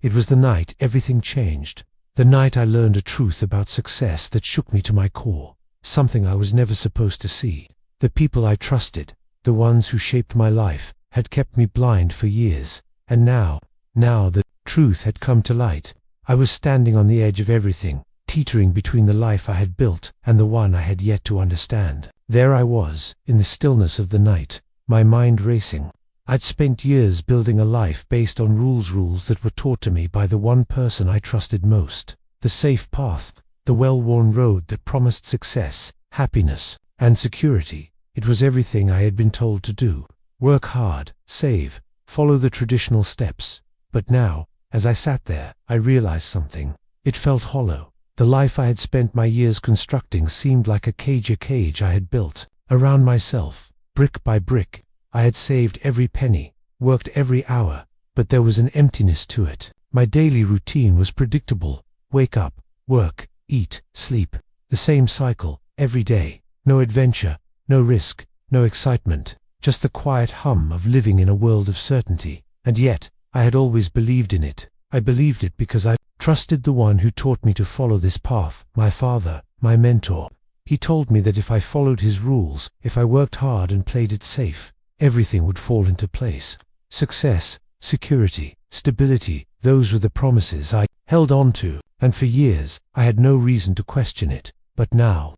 It was the night everything changed. The night I learned a truth about success that shook me to my core, something I was never supposed to see. The people I trusted, the ones who shaped my life, had kept me blind for years, and now the truth had come to light. I was standing on the edge of everything, teetering between the life I had built and the one I had yet to understand. There I was, in the stillness of the night, my mind racing. I'd spent years building a life based on rules that were taught to me by the one person I trusted most. The safe path, the well-worn road that promised success, happiness, and security. It was everything I had been told to do. Work hard, save, follow the traditional steps. But now, as I sat there, I realized something. It felt hollow. The life I had spent my years constructing seemed like a cage I had built around myself, brick by brick. I had saved every penny, worked every hour, but there was an emptiness to it. My daily routine was predictable. Wake up, work, eat, sleep. The same cycle, every day. No adventure, no risk, no excitement. Just the quiet hum of living in a world of certainty. And yet, I had always believed in it. I believed it because I trusted the one who taught me to follow this path, my father, my mentor. He told me that if I followed his rules, if I worked hard and played it safe, everything would fall into place. Success, security, stability, those were the promises I held on to, and for years, I had no reason to question it. But now,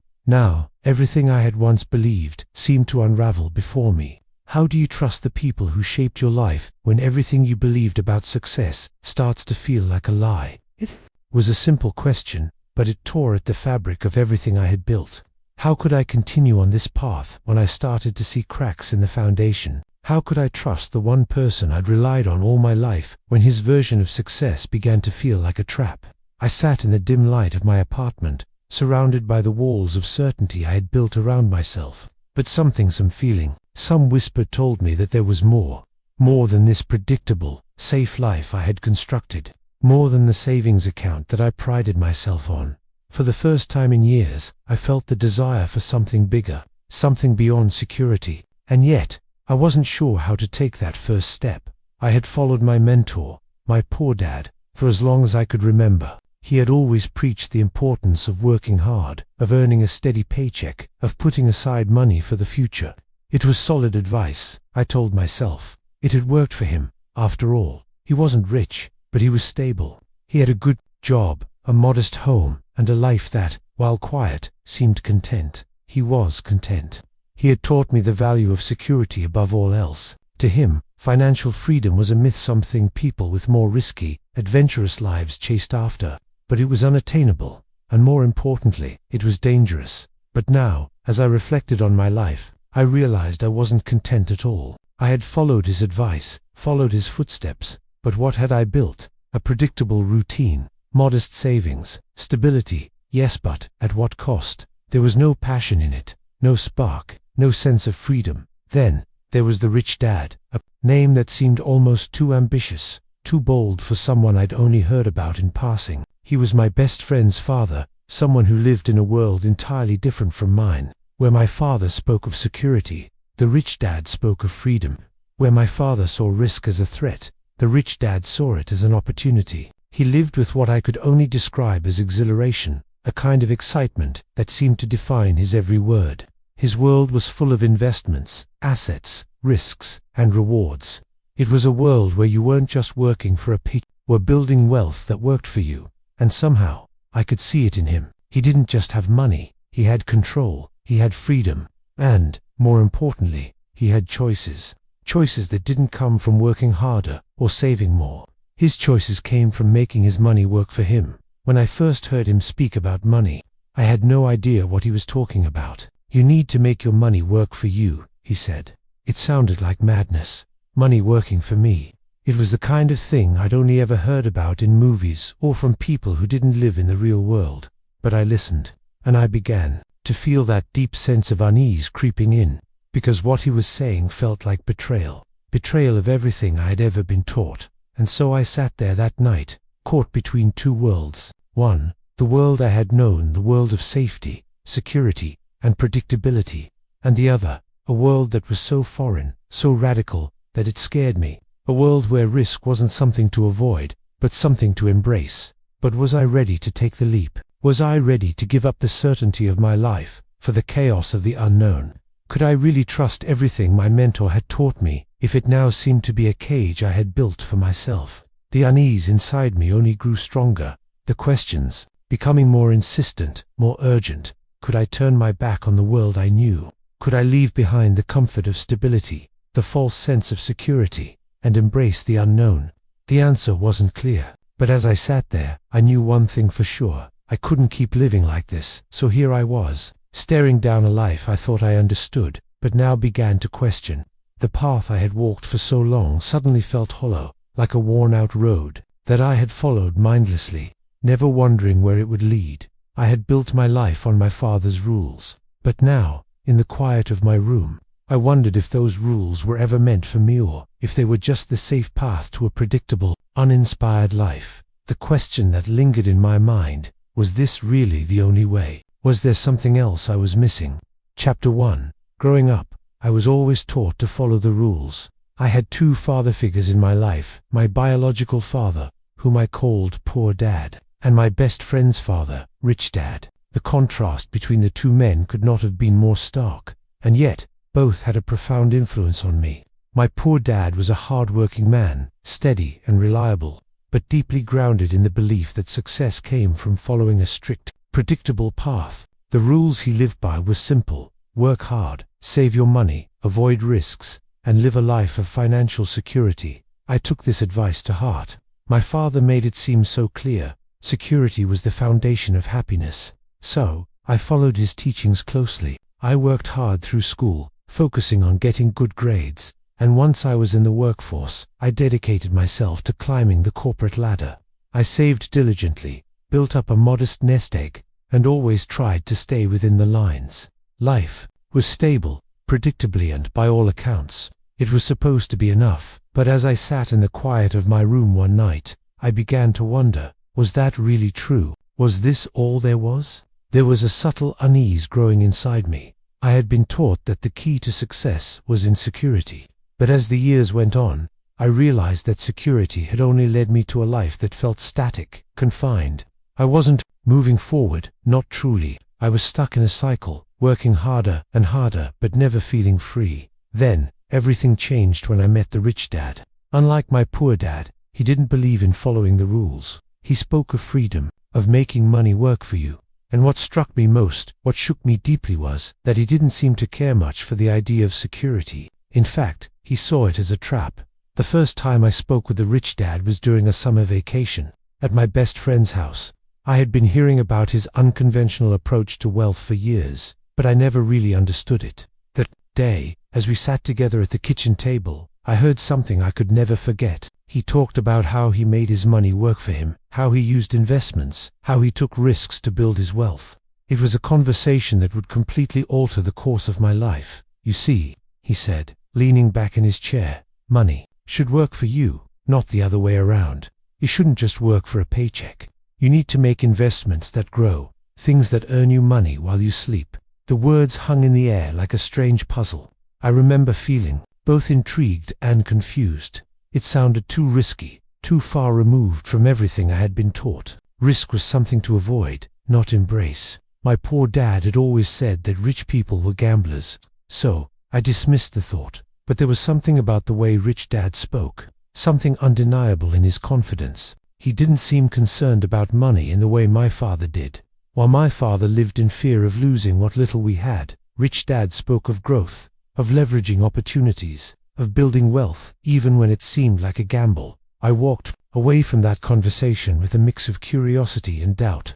everything I had once believed seemed to unravel before me. How do you trust the people who shaped your life when everything you believed about success starts to feel like a lie? It was a simple question, but it tore at the fabric of everything I had built. How could I continue on this path when I started to see cracks in the foundation? How could I trust the one person I'd relied on all my life when his version of success began to feel like a trap? I sat in the dim light of my apartment, surrounded by the walls of certainty I had built around myself. But some feeling, some whisper told me that there was more than this predictable, safe life I had constructed, more than the savings account that I prided myself on. For the first time in years, I felt the desire for something bigger, something beyond security, and yet, I wasn't sure how to take that first step. I had followed my mentor, my poor dad, for as long as I could remember. He had always preached the importance of working hard, of earning a steady paycheck, of putting aside money for the future. It was solid advice, I told myself. It had worked for him, after all. He wasn't rich, but he was stable. He had a good job, a modest home, and a life that, while quiet, seemed content. He was content. He had taught me the value of security above all else. To him, financial freedom was a myth, something people with more risky, adventurous lives chased after. But it was unattainable, and more importantly, it was dangerous. But now, as I reflected on my life, I realized I wasn't content at all. I had followed his advice, followed his footsteps, but what had I built? A predictable routine, modest savings, stability, yes, but at what cost? There was no passion in it, no spark, no sense of freedom. Then, there was the rich dad, a name that seemed almost too ambitious, too bold for someone I'd only heard about in passing. He was my best friend's father, someone who lived in a world entirely different from mine. Where my father spoke of security, the rich dad spoke of freedom. Where my father saw risk as a threat, the rich dad saw it as an opportunity. He lived with what I could only describe as exhilaration, a kind of excitement that seemed to define his every word. His world was full of investments, assets, risks, and rewards. It was a world where you weren't just working for a paycheck, were building wealth that worked for you. And somehow, I could see it in him. He didn't just have money, he had control, he had freedom, and, more importantly, he had choices. Choices that didn't come from working harder or saving more. His choices came from making his money work for him. When I first heard him speak about money, I had no idea what he was talking about. You need to make your money work for you, he said. It sounded like madness. Money working for me. It was the kind of thing I'd only ever heard about in movies or from people who didn't live in the real world. But I listened, and I began to feel that deep sense of unease creeping in, because what he was saying felt like betrayal. Betrayal of everything I had ever been taught. And so I sat there that night, caught between two worlds. One, the world I had known, the world of safety, security, and predictability. And the other, a world that was so foreign, so radical, that it scared me. A world where risk wasn't something to avoid, but something to embrace. But was I ready to take the leap? Was I ready to give up the certainty of my life for the chaos of the unknown? Could I really trust everything my mentor had taught me if it now seemed to be a cage I had built for myself? The unease inside me only grew stronger, the questions becoming more insistent, more urgent. Could I turn my back on the world I knew? Could I leave behind the comfort of stability, the false sense of security, and embrace the unknown? The answer wasn't clear, but as I sat there, I knew one thing for sure. I couldn't keep living like this, so here I was, staring down a life I thought I understood, but now began to question. The path I had walked for so long suddenly felt hollow, like a worn-out road that I had followed mindlessly, never wondering where it would lead. I had built my life on my father's rules, but now, in the quiet of my room, I wondered if those rules were ever meant for me or if they were just the safe path to a predictable, uninspired life. The question that lingered in my mind: was this really the only way? Was there something else I was missing? Chapter 1. Growing up, I was always taught to follow the rules. I had two father figures in my life: my biological father, whom I called Poor Dad, and my best friend's father, Rich Dad. The contrast between the two men could not have been more stark, and yet both had a profound influence on me. My poor dad was a hard-working man, steady and reliable, but deeply grounded in the belief that success came from following a strict, predictable path. The rules he lived by were simple: work hard, save your money, avoid risks, and live a life of financial security. I took this advice to heart. My father made it seem so clear. Security was the foundation of happiness. So, I followed his teachings closely. I worked hard through school, focusing on getting good grades, and once I was in the workforce, I dedicated myself to climbing the corporate ladder. I saved diligently, built up a modest nest egg, and always tried to stay within the lines. Life was stable, predictably, and by all accounts, it was supposed to be enough. But as I sat in the quiet of my room one night, I began to wonder, was that really true? Was this all there was? There was a subtle unease growing inside me. I had been taught that the key to success was in security. But as the years went on, I realized that security had only led me to a life that felt static, confined. I wasn't moving forward, not truly. I was stuck in a cycle, working harder and harder, but never feeling free. Then, everything changed when I met the Rich Dad. Unlike my poor dad, he didn't believe in following the rules. He spoke of freedom, of making money work for you. And what struck me most, what shook me deeply, was that he didn't seem to care much for the idea of security. In fact, he saw it as a trap. The first time I spoke with the Rich Dad was during a summer vacation, at my best friend's house. I had been hearing about his unconventional approach to wealth for years, but I never really understood it. That day, as we sat together at the kitchen table, I heard something I could never forget. He talked about how he made his money work for him, how he used investments, how he took risks to build his wealth. It was a conversation that would completely alter the course of my life. You see, he said, leaning back in his chair, money should work for you, not the other way around. You shouldn't just work for a paycheck. You need to make investments that grow, things that earn you money while you sleep. The words hung in the air like a strange puzzle. I remember feeling both intrigued and confused. It sounded too risky, too far removed from everything I had been taught. Risk was something to avoid, not embrace. My poor dad had always said that rich people were gamblers, so I dismissed the thought. But there was something about the way Rich Dad spoke, something undeniable in his confidence. He didn't seem concerned about money in the way my father did. While my father lived in fear of losing what little we had, Rich Dad spoke of growth, of leveraging opportunities, of building wealth, even when it seemed like a gamble. I walked away from that conversation with a mix of curiosity and doubt.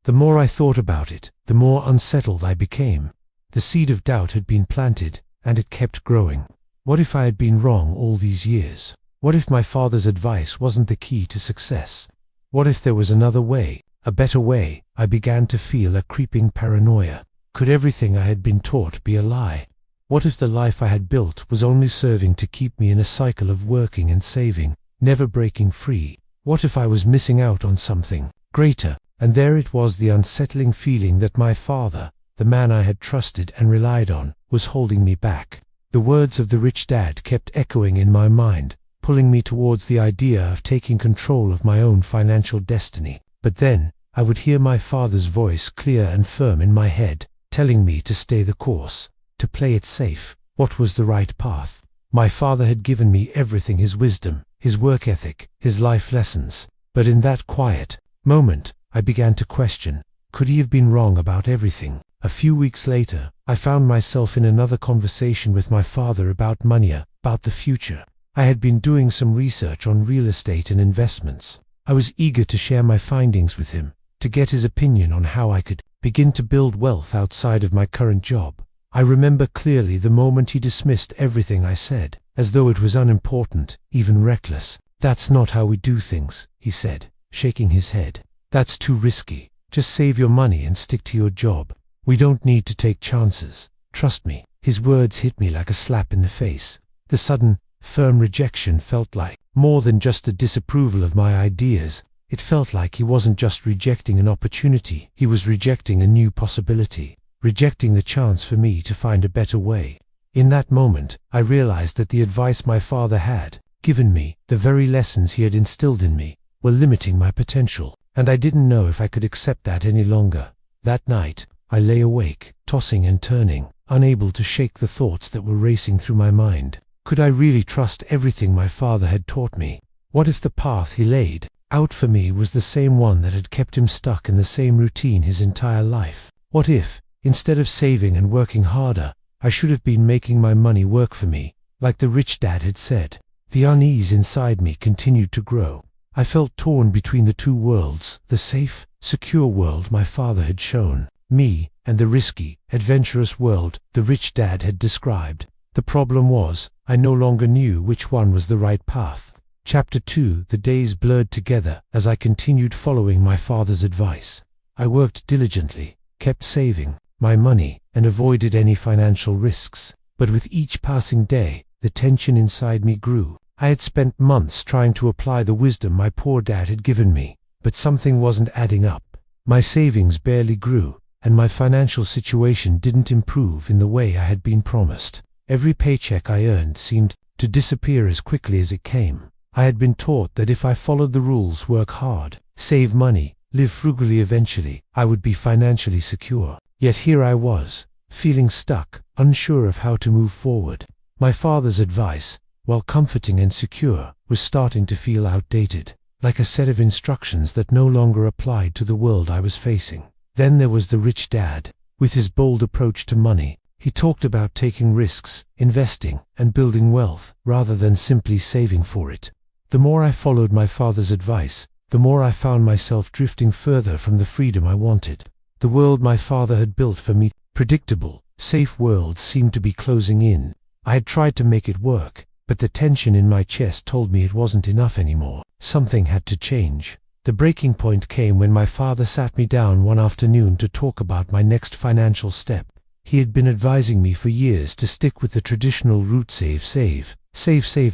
The more I thought about it, the more unsettled I became. The seed of doubt had been planted, and it kept growing. What if I had been wrong all these years? What if my father's advice wasn't the key to success? What if there was another way, a better way? I began to feel a creeping paranoia. Could everything I had been taught be a lie? What if the life I had built was only serving to keep me in a cycle of working and saving, never breaking free? What if I was missing out on something greater? And there it was, the unsettling feeling that my father, the man I had trusted and relied on, was holding me back. The words of the Rich Dad kept echoing in my mind. pulling me towards the idea of taking control of my own financial destiny. But then, I would hear my father's voice clear and firm in my head, telling me to stay the course, to play it safe. What was the right path? My father had given me everything: his wisdom, his work ethic, his life lessons. But in that quiet moment, I began to question, could he have been wrong about everything? A few weeks later, I found myself in another conversation with my father about money, about the future. I had been doing some research on real estate and investments. I was eager to share my findings with him, to get his opinion on how I could begin to build wealth outside of my current job. I remember clearly the moment he dismissed everything I said, as though it was unimportant, even reckless. "That's not how we do things," he said, shaking his head. "That's too risky. Just save your money and stick to your job. We don't need to take chances. Trust me." His words hit me like a slap in the face. The sudden, firm rejection felt like more than just a disapproval of my ideas. It felt like he wasn't just rejecting an opportunity, he was rejecting a new possibility, rejecting the chance for me to find a better way. In that moment, I realized that the advice my father had given me, the very lessons he had instilled in me, were limiting my potential, and I didn't know if I could accept that any longer. That night, I lay awake, tossing and turning, unable to shake the thoughts that were racing through my mind. Could I really trust everything my father had taught me? What if the path he laid out for me was the same one that had kept him stuck in the same routine his entire life? What if, instead of saving and working harder, I should have been making my money work for me, like the rich dad had said? The unease inside me continued to grow. I felt torn between the two worlds, the safe, secure world my father had shown me, and the risky, adventurous world the rich dad had described. The problem was, I no longer knew which one was the right path. Chapter 2. The days blurred together as I continued following my father's advice. I worked diligently, kept saving my money, and avoided any financial risks. But with each passing day, the tension inside me grew. I had spent months trying to apply the wisdom my poor dad had given me, but something wasn't adding up. My savings barely grew, and my financial situation didn't improve in the way I had been promised. Every paycheck I earned seemed to disappear as quickly as it came. I had been taught that if I followed the rules, work hard, save money, live frugally, eventually I would be financially secure. Yet here I was, feeling stuck, unsure of how to move forward. My father's advice, while comforting and secure, was starting to feel outdated, like a set of instructions that no longer applied to the world I was facing. Then there was the rich dad, with his bold approach to money. He talked about taking risks, investing, and building wealth, rather than simply saving for it. The more I followed my father's advice, the more I found myself drifting further from the freedom I wanted. The world my father had built for me, predictable, safe world, seemed to be closing in. I had tried to make it work, but the tension in my chest told me it wasn't enough anymore. Something had to change. The breaking point came when my father sat me down one afternoon to talk about my next financial step. He had been advising me for years to stick with the traditional route: save,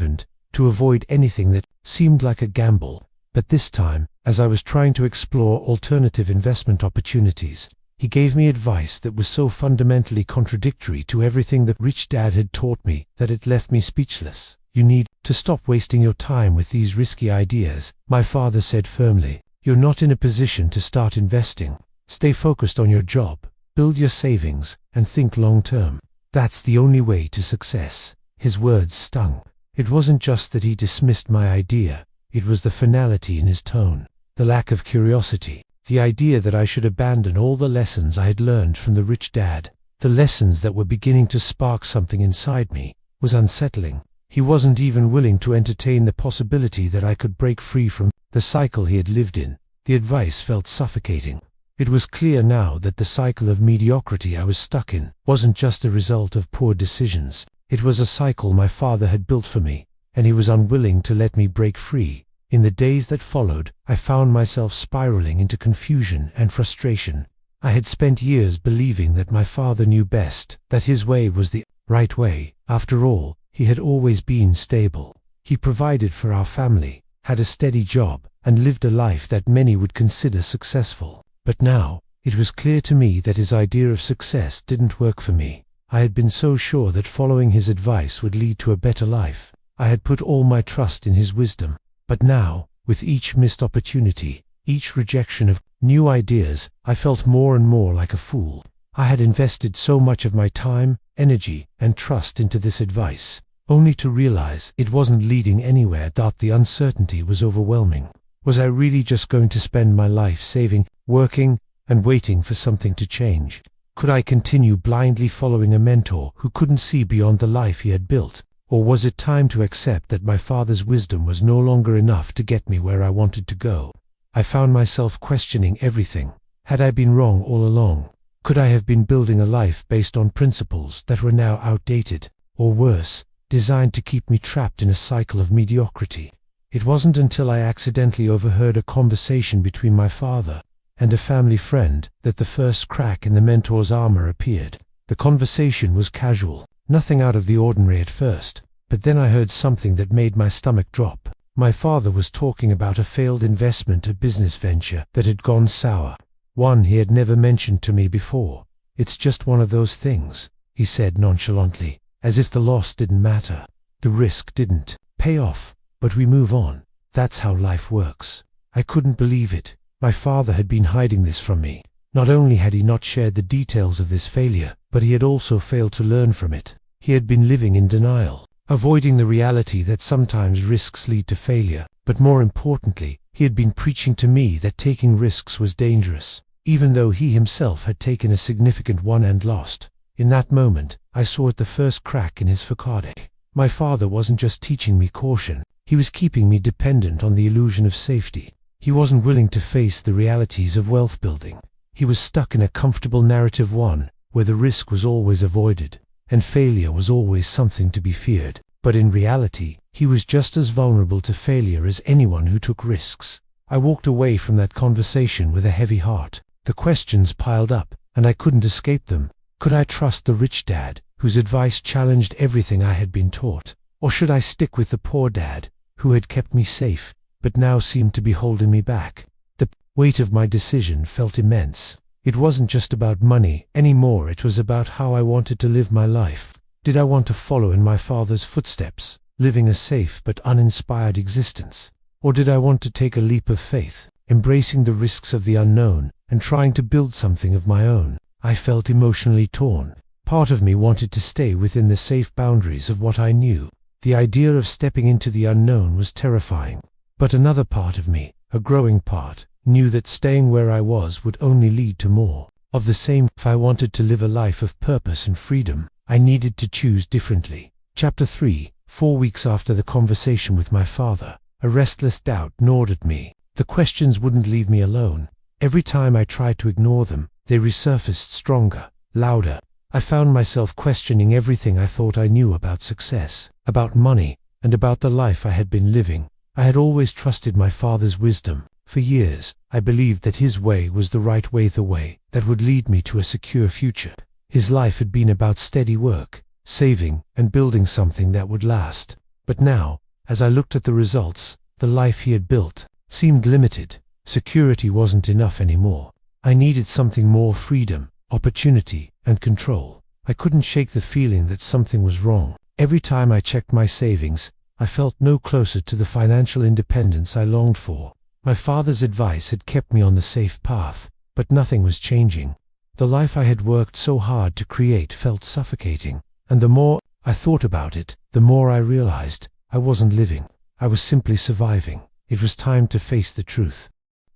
and to avoid anything that seemed like a gamble. But this time, as I was trying to explore alternative investment opportunities, he gave me advice that was so fundamentally contradictory to everything that rich dad had taught me that it left me speechless. "You need to stop wasting your time with these risky ideas," my father said firmly. "You're not in a position to start investing. Stay focused on your job, build your savings, and think long term. That's the only way to success." His words stung. It wasn't just that he dismissed my idea, it was the finality in his tone, the lack of curiosity, the idea that I should abandon all the lessons I had learned from the rich dad, the lessons that were beginning to spark something inside me, was unsettling. He wasn't even willing to entertain the possibility that I could break free from the cycle he had lived in. The advice felt suffocating. It was clear now that the cycle of mediocrity I was stuck in wasn't just a result of poor decisions. It was a cycle my father had built for me, and he was unwilling to let me break free. In the days that followed, I found myself spiraling into confusion and frustration. I had spent years believing that my father knew best, that his way was the right way. After all, he had always been stable. He provided for our family, had a steady job, and lived a life that many would consider successful. But now, it was clear to me that his idea of success didn't work for me. I had been so sure that following his advice would lead to a better life. I had put all my trust in his wisdom. But now, with each missed opportunity, each rejection of new ideas, I felt more and more like a fool. I had invested so much of my time, energy, and trust into this advice, only to realize it wasn't leading anywhere. The uncertainty was overwhelming. Was I really just going to spend my life saving, working, and waiting for something to change? Could I continue blindly following a mentor who couldn't see beyond the life he had built? Or was it time to accept that my father's wisdom was no longer enough to get me where I wanted to go? I found myself questioning everything. Had I been wrong all along? Could I have been building a life based on principles that were now outdated, or worse, designed to keep me trapped in a cycle of mediocrity? It wasn't until I accidentally overheard a conversation between my father and a family friend that the first crack in the mentor's armor appeared. The conversation was casual, nothing out of the ordinary at first, but then I heard something that made my stomach drop. My father was talking about a failed investment, a business venture that had gone sour, one he had never mentioned to me before. "It's just one of those things," he said nonchalantly, as if the loss didn't matter. "The risk didn't pay off, but we move on. That's how life works." I couldn't believe it. My father had been hiding this from me. Not only had he not shared the details of this failure, but he had also failed to learn from it. He had been living in denial, avoiding the reality that sometimes risks lead to failure, but more importantly, he had been preaching to me that taking risks was dangerous, even though he himself had taken a significant one and lost. In that moment, I saw it, the first crack in his facade. My father wasn't just teaching me caution, he was keeping me dependent on the illusion of safety. He wasn't willing to face the realities of wealth building. He was stuck in a comfortable narrative, one where the risk was always avoided, and failure was always something to be feared. But in reality, he was just as vulnerable to failure as anyone who took risks. I walked away from that conversation with a heavy heart. The questions piled up, and I couldn't escape them. Could I trust the rich dad, whose advice challenged everything I had been taught? Or should I stick with the poor dad, who had kept me safe, but now seemed to be holding me back? The weight of my decision felt immense. It wasn't just about money anymore, it was about how I wanted to live my life. Did I want to follow in my father's footsteps, living a safe but uninspired existence? Or did I want to take a leap of faith, embracing the risks of the unknown, and trying to build something of my own? I felt emotionally torn. Part of me wanted to stay within the safe boundaries of what I knew. The idea of stepping into the unknown was terrifying. But another part of me, a growing part, knew that staying where I was would only lead to more of the same. If I wanted to live a life of purpose and freedom, I needed to choose differently. Chapter 3. 4 weeks after the conversation with my father, a restless doubt gnawed at me. The questions wouldn't leave me alone. Every time I tried to ignore them, they resurfaced stronger, louder. I found myself questioning everything I thought I knew about success, about money, and about the life I had been living. I had always trusted my father's wisdom. For years, I believed that his way was the right way, the way that would lead me to a secure future. His life had been about steady work, saving, and building something that would last. But now, as I looked at the results, the life he had built seemed limited. Security wasn't enough anymore. I needed something more: freedom, opportunity, and control. I couldn't shake the feeling that something was wrong. Every time I checked my savings, I felt no closer to the financial independence I longed for. My father's advice had kept me on the safe path, but nothing was changing. The life I had worked so hard to create felt suffocating, and the more I thought about it, the more I realized I wasn't living. I was simply surviving. It was time to face the truth.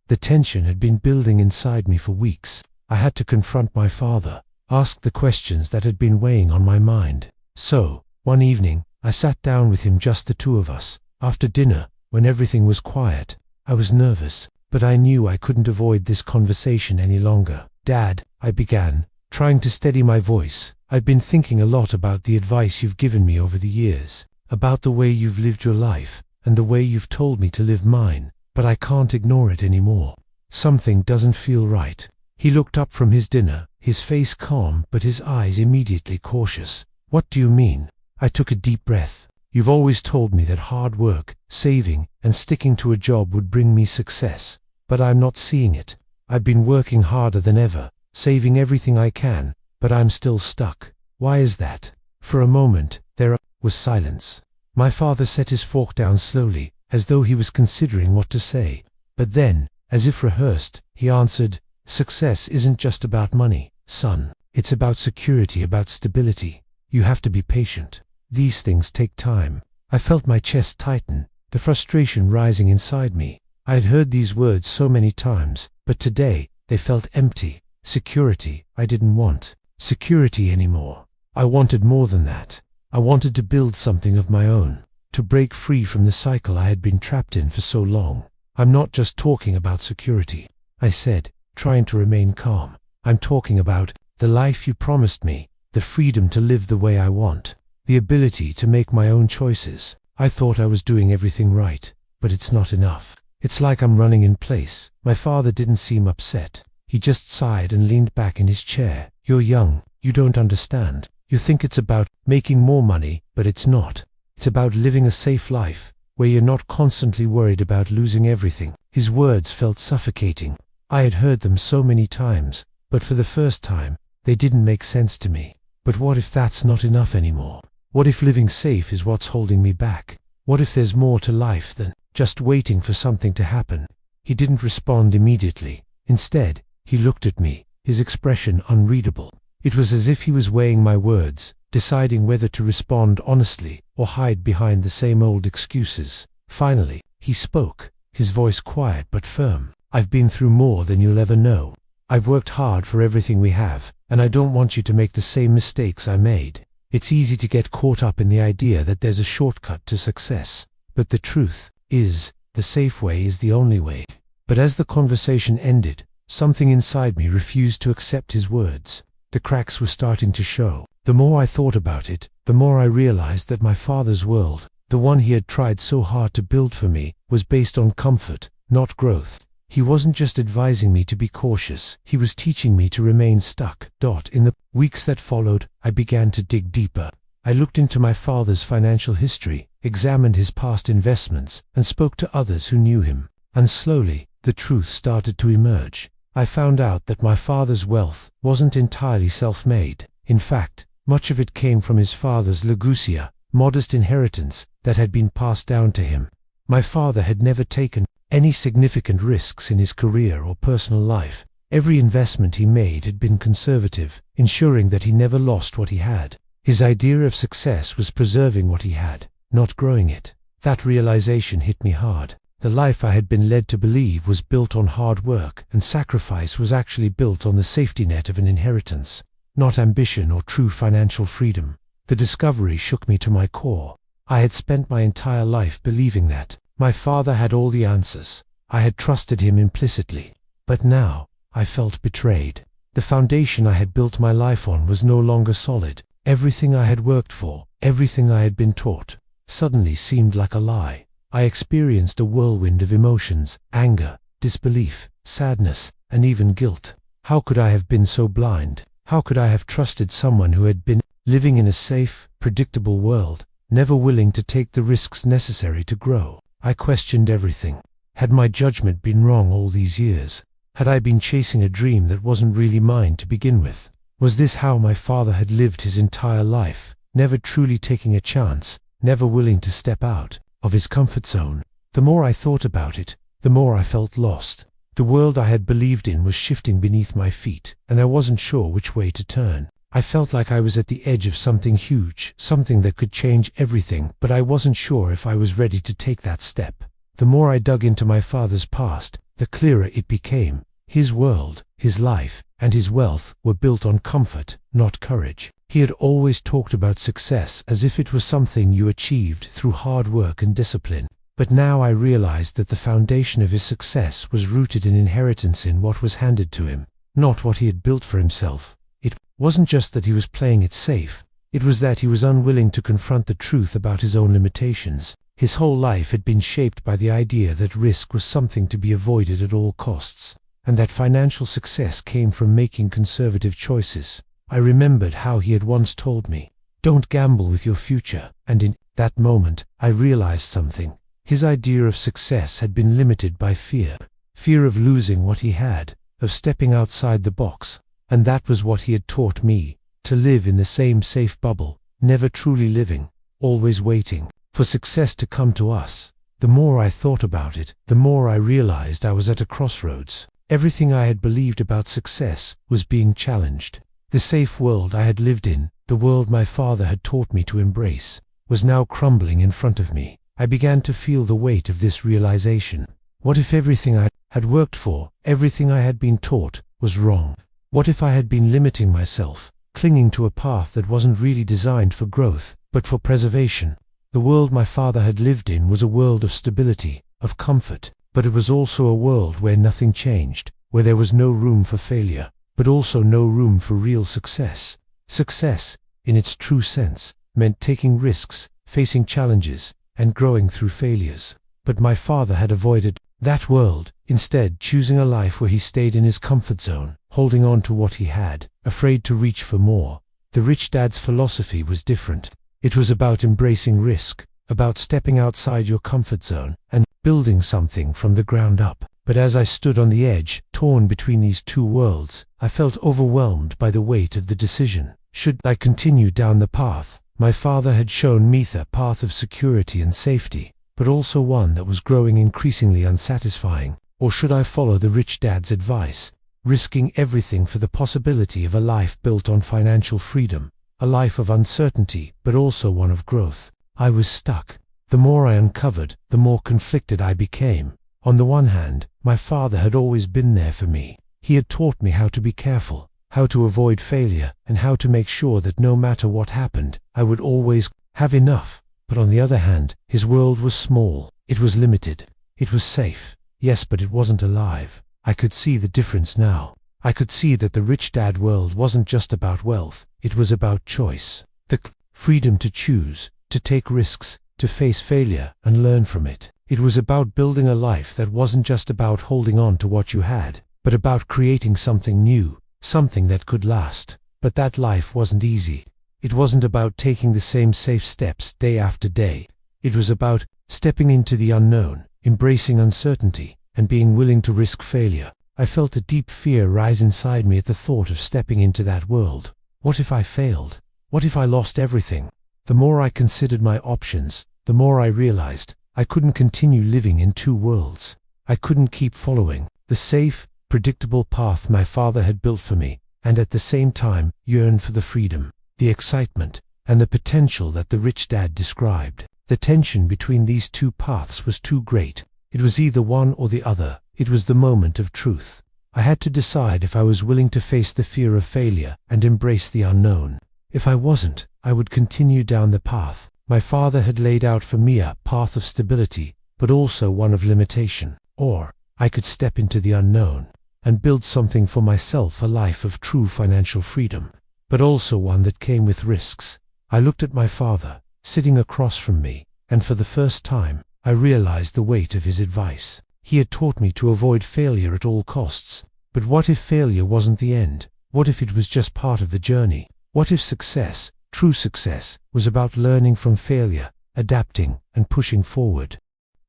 The tension had been building inside me for weeks. I had to confront my father, ask the questions that had been weighing on my mind. So, one evening, I sat down with him, just the two of us. After dinner, when everything was quiet, I was nervous, but I knew I couldn't avoid this conversation any longer. "Dad," I began, trying to steady my voice, "I've been thinking a lot about the advice you've given me over the years, about the way you've lived your life, and the way you've told me to live mine, but I can't ignore it anymore. Something doesn't feel right." He looked up from his dinner, his face calm but his eyes immediately cautious. "What do you mean?" I took a deep breath. "You've always told me that hard work, saving, and sticking to a job would bring me success, but I'm not seeing it. I've been working harder than ever, saving everything I can, but I'm still stuck. Why is that?" For a moment, there was silence. My father set his fork down slowly, as though he was considering what to say. But then, as if rehearsed, he answered, "Success isn't just about money, son. It's about security, about stability. You have to be patient. These things take time." I felt my chest tighten, the frustration rising inside me. I had heard these words so many times, but today, they felt empty. Security, I didn't want security anymore. I wanted more than that. I wanted to build something of my own, to break free from the cycle I had been trapped in for so long. "I'm not just talking about security," I said, trying to remain calm. "I'm talking about the life you promised me, the freedom to live the way I want, the ability to make my own choices. I thought I was doing everything right, but it's not enough. It's like I'm running in place." My father didn't seem upset. He just sighed and leaned back in his chair. "You're young. You don't understand. You think it's about making more money, but it's not. It's about living a safe life, where you're not constantly worried about losing everything." His words felt suffocating. I had heard them so many times, but for the first time, they didn't make sense to me. But what if that's not enough anymore? What if living safe is what's holding me back? What if there's more to life than just waiting for something to happen? He didn't respond immediately. Instead, he looked at me, his expression unreadable. It was as if he was weighing my words, deciding whether to respond honestly or hide behind the same old excuses. Finally, he spoke, his voice quiet but firm. "I've been through more than you'll ever know. I've worked hard for everything we have, and I don't want you to make the same mistakes I made. It's easy to get caught up in the idea that there's a shortcut to success, but the truth is, the safe way is the only way." But as the conversation ended, something inside me refused to accept his words. The cracks were starting to show. The more I thought about it, the more I realized that my father's world, the one he had tried so hard to build for me, was based on comfort, not growth. He wasn't just advising me to be cautious, he was teaching me to remain stuck. In the weeks that followed, I began to dig deeper. I looked into my father's financial history, examined his past investments, and spoke to others who knew him. And slowly, the truth started to emerge. I found out that my father's wealth wasn't entirely self-made. In fact, much of it came from his father's legacy, modest inheritance that had been passed down to him. My father had never taken any significant risks in his career or personal life. Every investment he made had been conservative, ensuring that he never lost what he had. His idea of success was preserving what he had, not growing it. That realization hit me hard. The life I had been led to believe was built on hard work and sacrifice was actually built on the safety net of an inheritance, not ambition or true financial freedom. The discovery shook me to my core. I had spent my entire life believing that my father had all the answers. I had trusted him implicitly. But now, I felt betrayed. The foundation I had built my life on was no longer solid. Everything I had worked for, everything I had been taught, suddenly seemed like a lie. I experienced a whirlwind of emotions, anger, disbelief, sadness, and even guilt. How could I have been so blind? How could I have trusted someone who had been living in a safe, predictable world, never willing to take the risks necessary to grow? I questioned everything. Had my judgment been wrong all these years? Had I been chasing a dream that wasn't really mine to begin with? Was this how my father had lived his entire life, never truly taking a chance, never willing to step out of his comfort zone? The more I thought about it, the more I felt lost. The world I had believed in was shifting beneath my feet, and I wasn't sure which way to turn. I felt like I was at the edge of something huge, something that could change everything, but I wasn't sure if I was ready to take that step. The more I dug into my father's past, the clearer it became. His world, his life, and his wealth were built on comfort, not courage. He had always talked about success as if it was something you achieved through hard work and discipline. But now I realized that the foundation of his success was rooted in inheritance, in what was handed to him, not what he had built for himself. It wasn't just that he was playing it safe, it was that he was unwilling to confront the truth about his own limitations. His whole life had been shaped by the idea that risk was something to be avoided at all costs, and that financial success came from making conservative choices. I remembered how he had once told me, "Don't gamble with your future," and in that moment, I realized something. His idea of success had been limited by fear. Fear of losing what he had, of stepping outside the box. And that was what he had taught me, to live in the same safe bubble, never truly living, always waiting. For for success to come to us. The more I thought about it, the more I realized I was at a crossroads. Everything I had believed about success was being challenged. The safe world I had lived in, the world my father had taught me to embrace, was now crumbling in front of me. I began to feel the weight of this realization. What if everything I had worked for, everything I had been taught, was wrong? What if I had been limiting myself, clinging to a path that wasn't really designed for growth, but for preservation? The world my father had lived in was a world of stability, of comfort, but it was also a world where nothing changed, where there was no room for failure, but also no room for real success. Success, in its true sense, meant taking risks, facing challenges, and growing through failures. But my father had avoided that world, instead choosing a life where he stayed in his comfort zone, holding on to what he had, afraid to reach for more. The rich dad's philosophy was different. It was about embracing risk, about stepping outside your comfort zone, and building something from the ground up. But as I stood on the edge, torn between these two worlds, I felt overwhelmed by the weight of the decision. Should I continue down the path my father had shown me, the path of security and safety, but also one that was growing increasingly unsatisfying? Or should I follow the rich dad's advice, risking everything for the possibility of a life built on financial freedom, a life of uncertainty, but also one of growth? I was stuck. The more I uncovered, the more conflicted I became. On the one hand, my father had always been there for me. He had taught me how to be careful, how to avoid failure, and how to make sure that no matter what happened, I would always have enough. But on the other hand, his world was small. It was limited. It was safe. Yes, but it wasn't alive. I could see the difference now. I could see that the rich dad world wasn't just about wealth. It was about choice. The freedom to choose, to take risks, to face failure and learn from it. It was about building a life that wasn't just about holding on to what you had, but about creating something new, something that could last. But that life wasn't easy. It wasn't about taking the same safe steps day after day. It was about stepping into the unknown, embracing uncertainty, and being willing to risk failure. I felt a deep fear rise inside me at the thought of stepping into that world. What if I failed? What if I lost everything? The more I considered my options, the more I realized I couldn't continue living in two worlds. I couldn't keep following the safe, predictable path my father had built for me, and at the same time yearn for the freedom, the excitement, and the potential that the rich dad described. The tension between these two paths was too great. It was either one or the other. It was the moment of truth. I had to decide if I was willing to face the fear of failure and embrace the unknown. If I wasn't, I would continue down the path my father had laid out for me, a path of stability, but also one of limitation. Or I could step into the unknown and build something for myself, a life of true financial freedom, but also one that came with risks. I looked at my father, sitting across from me, and for the first time, I realized the weight of his advice. He had taught me to avoid failure at all costs. But what if failure wasn't the end? What if it was just part of the journey? What if success, true success, was about learning from failure, adapting, and pushing forward?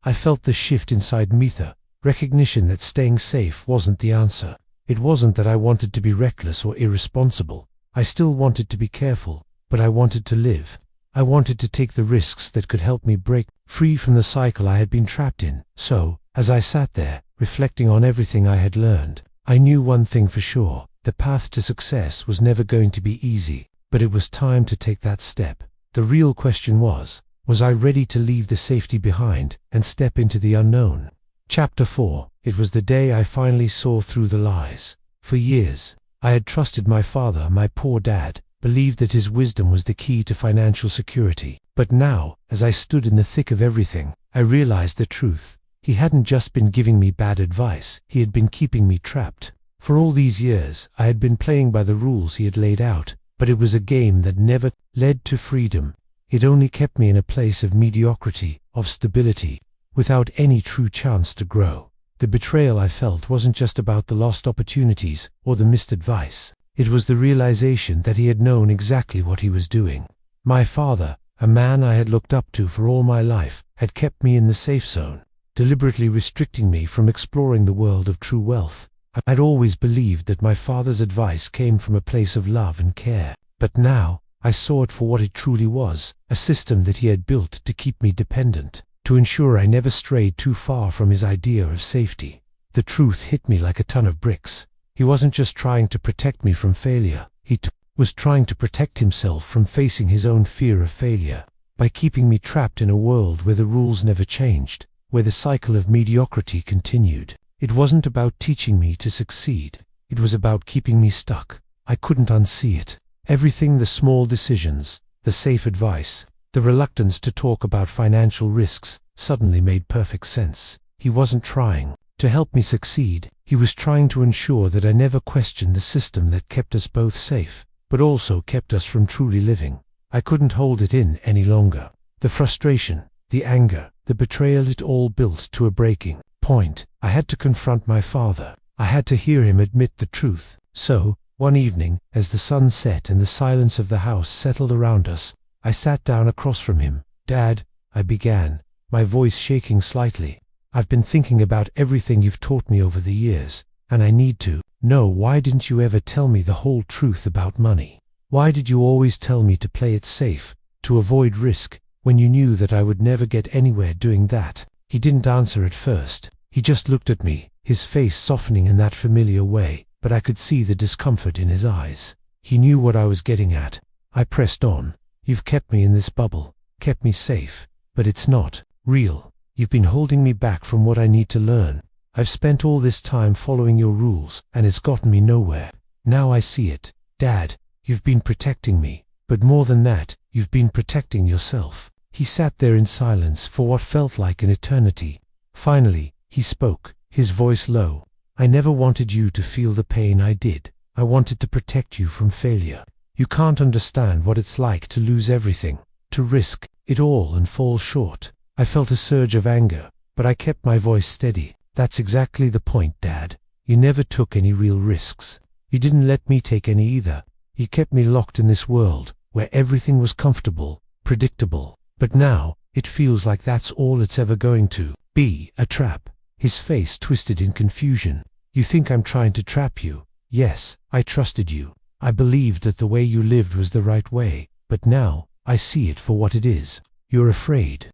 I felt the shift inside me, the recognition that staying safe wasn't the answer. It wasn't that I wanted to be reckless or irresponsible. I still wanted to be careful, but I wanted to live. I wanted to take the risks that could help me break free from the cycle I had been trapped in. So, as I sat there, reflecting on everything I had learned, I knew one thing for sure: the path to success was never going to be easy, but it was time to take that step. The real question was I ready to leave the safety behind and step into the unknown? Chapter 4. It was the day I finally saw through the lies. For years, I had trusted my father, my poor dad, believed that his wisdom was the key to financial security. But now, as I stood in the thick of everything, I realized the truth. He hadn't just been giving me bad advice, he had been keeping me trapped. For all these years, I had been playing by the rules he had laid out, but it was a game that never led to freedom. It only kept me in a place of mediocrity, of stability, without any true chance to grow. The betrayal I felt wasn't just about the lost opportunities or the missed advice. It was the realization that he had known exactly what he was doing. My father, a man I had looked up to for all my life, had kept me in the safe zone, deliberately restricting me from exploring the world of true wealth. I'd always believed that my father's advice came from a place of love and care, but now I saw it for what it truly was, a system that he had built to keep me dependent, to ensure I never strayed too far from his idea of safety. The truth hit me like a ton of bricks. He wasn't just trying to protect me from failure, he was trying to protect himself from facing his own fear of failure, by keeping me trapped in a world where the rules never changed, where the cycle of mediocrity continued. It wasn't about teaching me to succeed, it was about keeping me stuck. I couldn't unsee it. Everything, the small decisions, the safe advice, the reluctance to talk about financial risks, suddenly made perfect sense. He wasn't trying to help me succeed, he was trying to ensure that I never questioned the system that kept us both safe, but also kept us from truly living. I couldn't hold it in any longer. The frustration, the anger, the betrayal, it all built to a breaking point. I had to confront my father. I had to hear him admit the truth. So, one evening, as the sun set and the silence of the house settled around us, I sat down across from him. "Dad," I began, my voice shaking slightly, "I've been thinking about everything you've taught me over the years, and I need to know, why didn't you ever tell me the whole truth about money? Why did you always tell me to play it safe, to avoid risk, when you knew that I would never get anywhere doing that?" He didn't answer at first. He just looked at me, his face softening in that familiar way, but I could see the discomfort in his eyes. He knew what I was getting at. I pressed on. "You've kept me in this bubble, kept me safe, but it's not real. You've been holding me back from what I need to learn. I've spent all this time following your rules, and it's gotten me nowhere. Now I see it. Dad, you've been protecting me, but more than that, you've been protecting yourself." He sat there in silence for what felt like an eternity. Finally, he spoke, his voice low. "I never wanted you to feel the pain I did. I wanted to protect you from failure. You can't understand what it's like to lose everything, to risk it all and fall short." I felt a surge of anger, but I kept my voice steady. "That's exactly the point, Dad. You never took any real risks. You didn't let me take any either. You kept me locked in this world, where everything was comfortable, predictable. But now, it feels like that's all it's ever going to be, a trap." His face twisted in confusion. "You think I'm trying to trap you? Yes, I trusted you. I believed that the way you lived was the right way, but now, I see it for what it is. You're afraid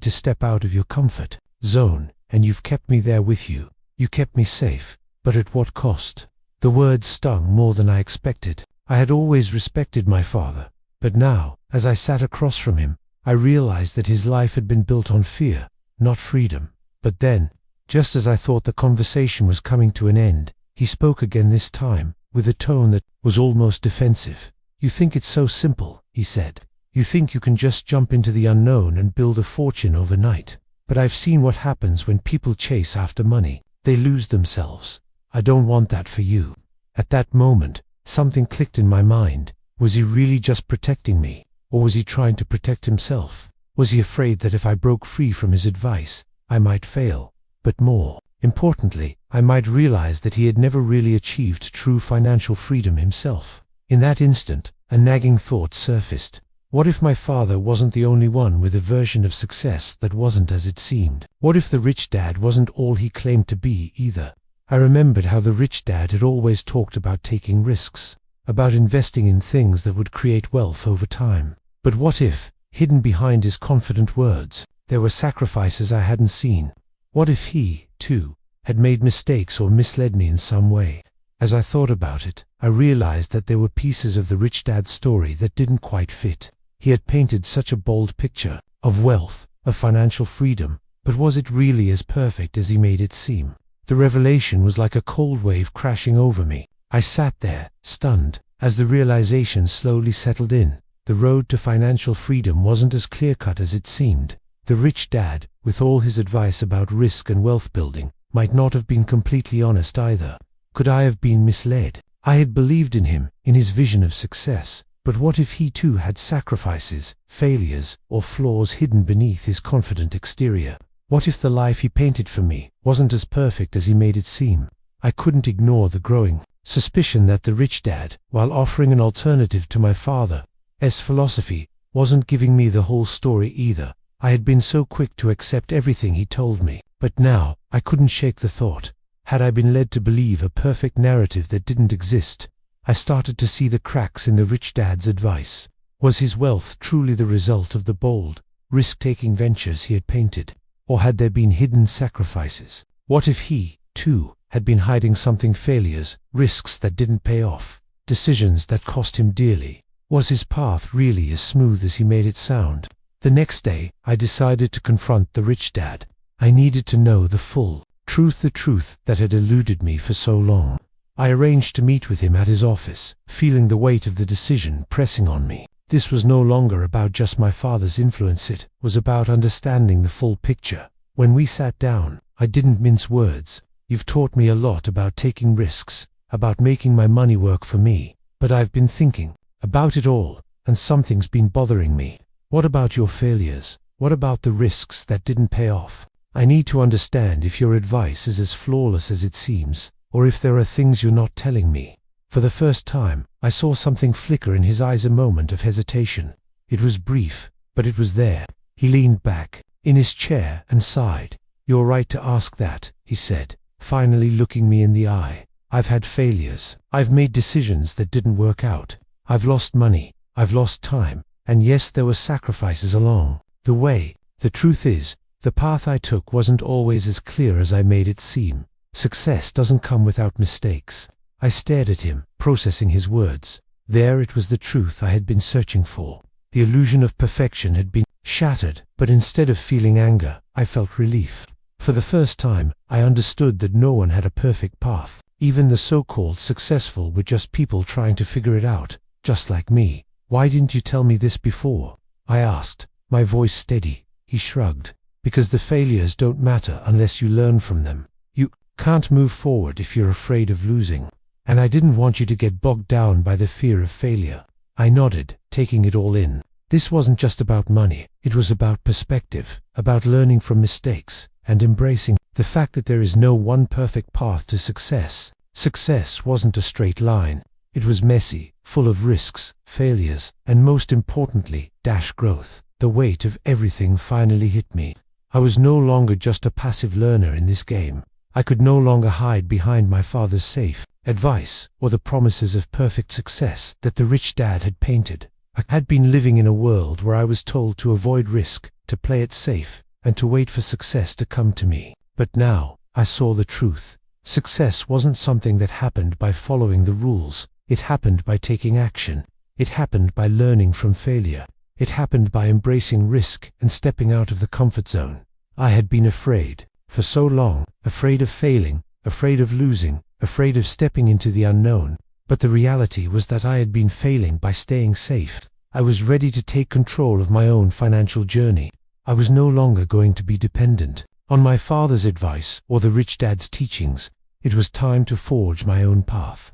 to step out of your comfort zone, and you've kept me there with you. You kept me safe, but at what cost?" The words stung more than I expected. I had always respected my father, but now, as I sat across from him, I realized that his life had been built on fear, not freedom. But then, just as I thought the conversation was coming to an end, he spoke again, this time, with a tone that was almost defensive. "You think it's so simple," he said. "You think you can just jump into the unknown and build a fortune overnight. But I've seen what happens when people chase after money. They lose themselves. I don't want that for you." At that moment, something clicked in my mind. Was he really just protecting me? Or was he trying to protect himself? Was he afraid that if I broke free from his advice, I might fail? But more importantly, I might realize that he had never really achieved true financial freedom himself. In that instant, a nagging thought surfaced. What if my father wasn't the only one with a version of success that wasn't as it seemed? What if the rich dad wasn't all he claimed to be either? I remembered how the rich dad had always talked about taking risks, about investing in things that would create wealth over time. But what if, hidden behind his confident words, there were sacrifices I hadn't seen? What if he, too, had made mistakes or misled me in some way? As I thought about it, I realized that there were pieces of the rich dad's story that didn't quite fit. He had painted such a bold picture of wealth, of financial freedom, but was it really as perfect as he made it seem? The revelation was like a cold wave crashing over me. I sat there, stunned, as the realization slowly settled in. The road to financial freedom wasn't as clear-cut as it seemed. The rich dad, with all his advice about risk and wealth building, might not have been completely honest either. Could I have been misled? I had believed in him, in his vision of success. But what if he too had sacrifices, failures, or flaws hidden beneath his confident exterior? What if the life he painted for me wasn't as perfect as he made it seem? I couldn't ignore the growing suspicion that the rich dad, while offering an alternative to my father's philosophy, wasn't giving me the whole story either. I had been so quick to accept everything he told me, but now I couldn't shake the thought. Had I been led to believe a perfect narrative that didn't exist? I started to see the cracks in the rich dad's advice. Was his wealth truly the result of the bold, risk-taking ventures he had painted? Or had there been hidden sacrifices? What if he, too, had been hiding something: failures, risks that didn't pay off, decisions that cost him dearly? Was his path really as smooth as he made it sound? The next day, I decided to confront the rich dad. I needed to know the full truth, the truth that had eluded me for so long. I arranged to meet with him at his office, feeling the weight of the decision pressing on me. This was no longer about just my father's influence, it was about understanding the full picture. When we sat down, I didn't mince words. You've taught me a lot about taking risks, about making my money work for me, but I've been thinking about it all, and something's been bothering me. What about your failures? What about the risks that didn't pay off? I need to understand if your advice is as flawless as it seems, or if there are things you're not telling me. For the first time, I saw something flicker in his eyes, a moment of hesitation. It was brief, but it was there. He leaned back in his chair and sighed. "You're right to ask that," he said, finally looking me in the eye. "I've had failures. I've made decisions that didn't work out. I've lost money. I've lost time. And yes, there were sacrifices along the way. The truth is, the path I took wasn't always as clear as I made it seem. Success doesn't come without mistakes." I stared at him, processing his words. There it was, the truth I had been searching for. The illusion of perfection had been shattered, but instead of feeling anger, I felt relief. For the first time, I understood that no one had a perfect path. Even the so-called successful were just people trying to figure it out, just like me. "Why didn't you tell me this before?" I asked, my voice steady. He shrugged. "Because the failures don't matter unless you learn from them. You can't move forward if you're afraid of losing. And I didn't want you to get bogged down by the fear of failure." I nodded, taking it all in. This wasn't just about money. It was about perspective, about learning from mistakes, and embracing the fact that there is no one perfect path to success. Success wasn't a straight line. It was messy, full of risks, failures, and most importantly, growth. The weight of everything finally hit me. I was no longer just a passive learner in this game. I could no longer hide behind my father's safe advice or the promises of perfect success that the rich dad had painted. I had been living in a world where I was told to avoid risk, to play it safe, and to wait for success to come to me. But now, I saw the truth. Success wasn't something that happened by following the rules. It happened by taking action. It happened by learning from failure. It happened by embracing risk and stepping out of the comfort zone. I had been afraid for so long, afraid of failing, afraid of losing, afraid of stepping into the unknown. But the reality was that I had been failing by staying safe. I was ready to take control of my own financial journey. I was no longer going to be dependent on my father's advice or the rich dad's teachings. It was time to forge my own path.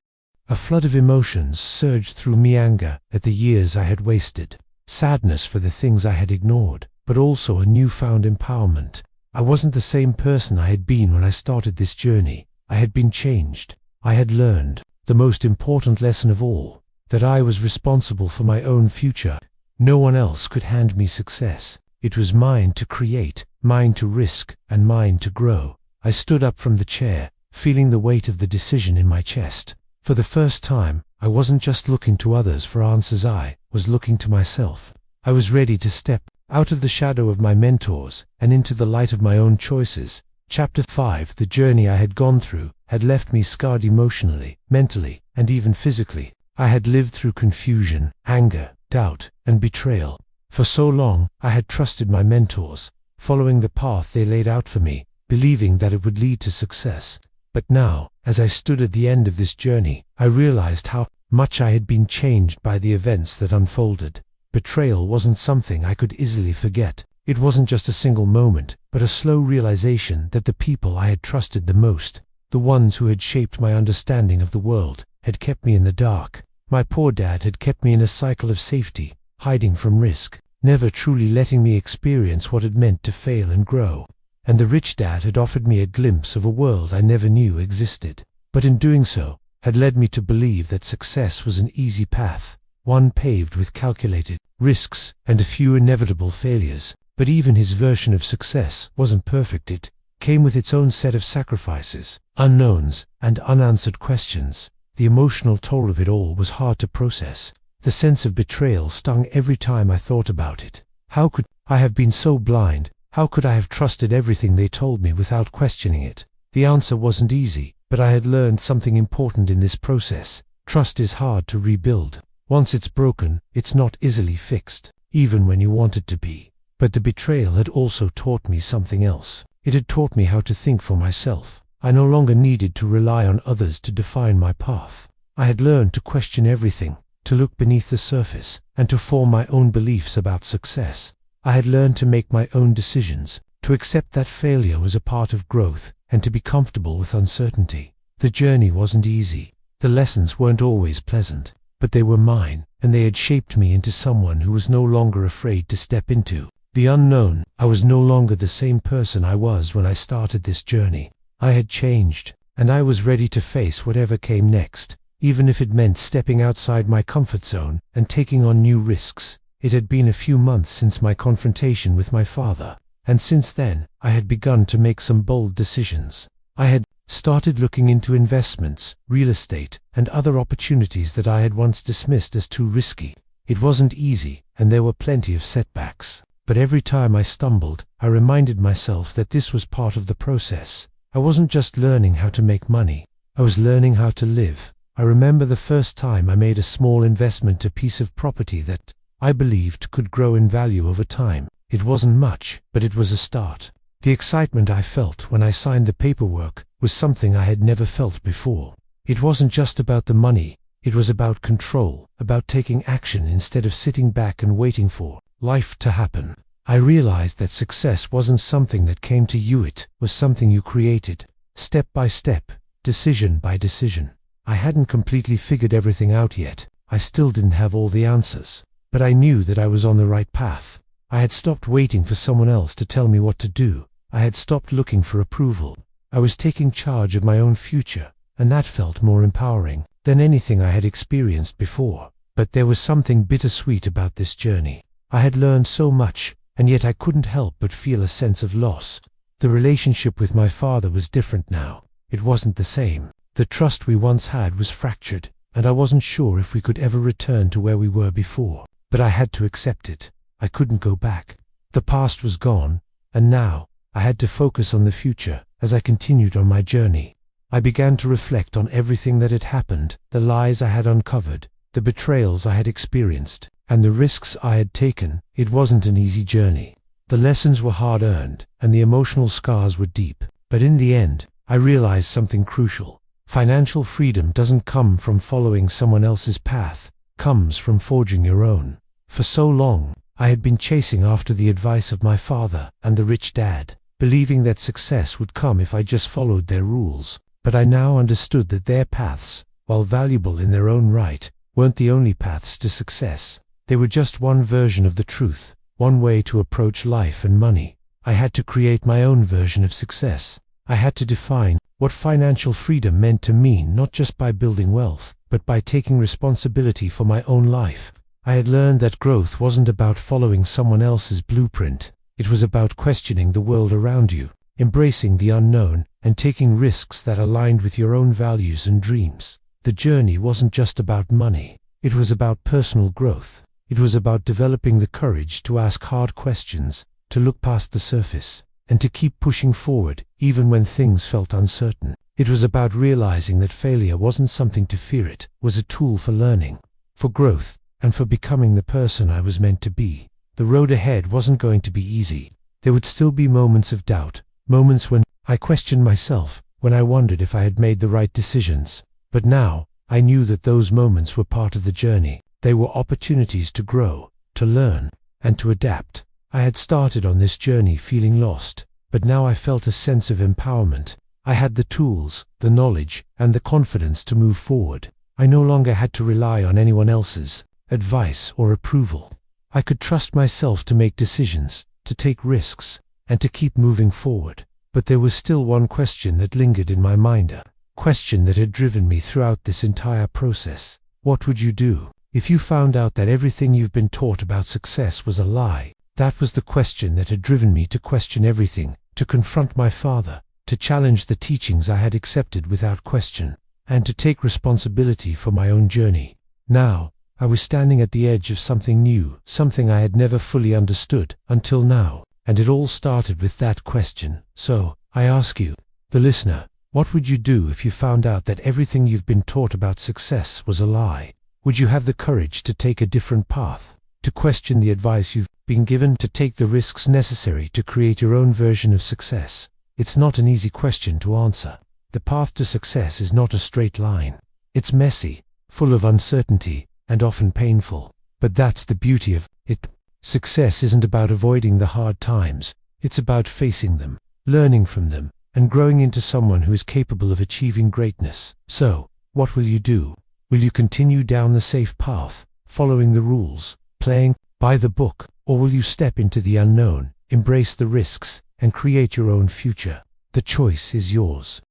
A flood of emotions surged through me: anger at the years I had wasted, sadness for the things I had ignored, but also a newfound empowerment. I wasn't the same person I had been when I started this journey. I had been changed. I had learned the most important lesson of all, that I was responsible for my own future. No one else could hand me success. It was mine to create, mine to risk, and mine to grow. I stood up from the chair, feeling the weight of the decision in my chest. For the first time, I wasn't just looking to others for answers, I was looking to myself. I was ready to step out of the shadow of my mentors and into the light of my own choices. Chapter 5. The journey I had gone through had left me scarred emotionally, mentally, and even physically. I had lived through confusion, anger, doubt, and betrayal. For so long, I had trusted my mentors, following the path they laid out for me, believing that it would lead to success. But now, as I stood at the end of this journey, I realized how much I had been changed by the events that unfolded. Betrayal wasn't something I could easily forget. It wasn't just a single moment, but a slow realization that the people I had trusted the most, the ones who had shaped my understanding of the world, had kept me in the dark. My poor dad had kept me in a cycle of safety, hiding from risk, never truly letting me experience what it meant to fail and grow. And the rich dad had offered me a glimpse of a world I never knew existed, but in doing so, had led me to believe that success was an easy path, one paved with calculated risks and a few inevitable failures. But even his version of success wasn't perfect. It came with its own set of sacrifices, unknowns, and unanswered questions. The emotional toll of it all was hard to process. The sense of betrayal stung every time I thought about it. How could I have been so blind? How could I have trusted everything they told me without questioning it? The answer wasn't easy, but I had learned something important in this process. Trust is hard to rebuild. Once it's broken, it's not easily fixed, even when you want it to be. But the betrayal had also taught me something else. It had taught me how to think for myself. I no longer needed to rely on others to define my path. I had learned to question everything, to look beneath the surface, and to form my own beliefs about success. I had learned to make my own decisions, to accept that failure was a part of growth, and to be comfortable with uncertainty. The journey wasn't easy. The lessons weren't always pleasant, but they were mine, and they had shaped me into someone who was no longer afraid to step into the unknown. I was no longer the same person I was when I started this journey. I had changed, and I was ready to face whatever came next, even if it meant stepping outside my comfort zone and taking on new risks. It had been a few months since my confrontation with my father, and since then, I had begun to make some bold decisions. I had started looking into investments, real estate, and other opportunities that I had once dismissed as too risky. It wasn't easy, and there were plenty of setbacks. But every time I stumbled, I reminded myself that this was part of the process. I wasn't just learning how to make money. I was learning how to live. I remember the first time I made a small investment, a piece of property that I believed could grow in value over time. It wasn't much, but it was a start. The excitement I felt when I signed the paperwork was something I had never felt before. It wasn't just about the money, it was about control, about taking action instead of sitting back and waiting for life to happen. I realized that success wasn't something that came to you, it was something you created, step by step, decision by decision. I hadn't completely figured everything out yet. I still didn't have all the answers, but I knew that I was on the right path. I had stopped waiting for someone else to tell me what to do. I had stopped looking for approval. I was taking charge of my own future, and that felt more empowering than anything I had experienced before. But there was something bittersweet about this journey. I had learned so much, and yet I couldn't help but feel a sense of loss. The relationship with my father was different now. It wasn't the same. The trust we once had was fractured, and I wasn't sure if we could ever return to where we were before. But I had to accept it. I couldn't go back. The past was gone, and now I had to focus on the future. As I continued on my journey, I began to reflect on everything that had happened, the lies I had uncovered, the betrayals I had experienced, and the risks I had taken. It wasn't an easy journey. The lessons were hard-earned, and the emotional scars were deep. But in the end, I realized something crucial. Financial freedom doesn't come from following someone else's path, it comes from forging your own. For so long, I had been chasing after the advice of my father and the rich dad, believing that success would come if I just followed their rules. But I now understood that their paths, while valuable in their own right, weren't the only paths to success. They were just one version of the truth, one way to approach life and money. I had to create my own version of success. I had to define what financial freedom meant to me, not just by building wealth, but by taking responsibility for my own life. I had learned that growth wasn't about following someone else's blueprint. It was about questioning the world around you, embracing the unknown, and taking risks that aligned with your own values and dreams. The journey wasn't just about money. It was about personal growth. It was about developing the courage to ask hard questions, to look past the surface, and to keep pushing forward, even when things felt uncertain. It was about realizing that failure wasn't something to fear, it was a tool for learning, for growth, and for becoming the person I was meant to be. The road ahead wasn't going to be easy. There would still be moments of doubt, moments when I questioned myself, when I wondered if I had made the right decisions. But now, I knew that those moments were part of the journey. They were opportunities to grow, to learn, and to adapt. I had started on this journey feeling lost, but now I felt a sense of empowerment. I had the tools, the knowledge, and the confidence to move forward. I no longer had to rely on anyone else's advice or approval. I could trust myself to make decisions, to take risks, and to keep moving forward. But there was still one question that lingered in my mind, a question that had driven me throughout this entire process. What would you do if you found out that everything you've been taught about success was a lie? That was the question that had driven me to question everything, to confront my father, to challenge the teachings I had accepted without question, and to take responsibility for my own journey. Now, I was standing at the edge of something new, something I had never fully understood until now. And it all started with that question. So, I ask you, the listener, what would you do if you found out that everything you've been taught about success was a lie? Would you have the courage to take a different path, to question the advice you've been given, to take the risks necessary to create your own version of success? It's not an easy question to answer. The path to success is not a straight line. It's messy, full of uncertainty, and often painful. But that's the beauty of it. Success isn't about avoiding the hard times. It's about facing them, learning from them, and growing into someone who is capable of achieving greatness. So, what will you do? Will you continue down the safe path, following the rules, playing by the book, or will you step into the unknown, embrace the risks, and create your own future? The choice is yours.